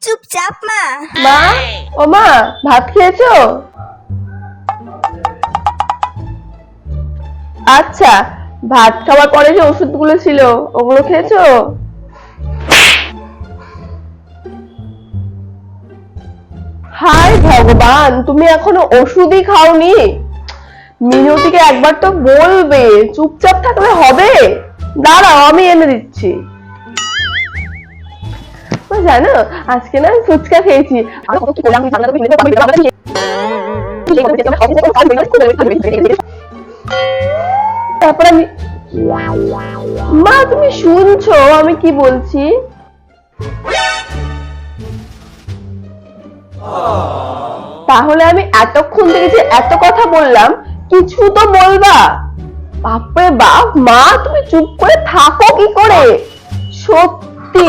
চুপচাপ মা। মা, ও মা, ভাত খেয়েছো? আচ্ছা, ভাত খাওয়ার পরে যে ওষুধগুলো ছিল ওগুলো খেয়েছো? হায় ভগবান, তুমি এখনো ওষুধই খাওনি? মিনতিকে একবার তো বলবে, চুপচাপ থাকলে হবে? দাঁড়াও, আমি এনে দিচ্ছি। জানো, আজকে না আমি ফুচকা খেয়েছি। তারপর আমি, মা তুমি শুনছো আমি কি বলছি? তাহলে আমি এতক্ষণ থেকে যে এত কথা বললাম, কিছু তো বলবা। বাপরে বাপ, মা তুমি চুপ করে থাকো কি করে? সত্যি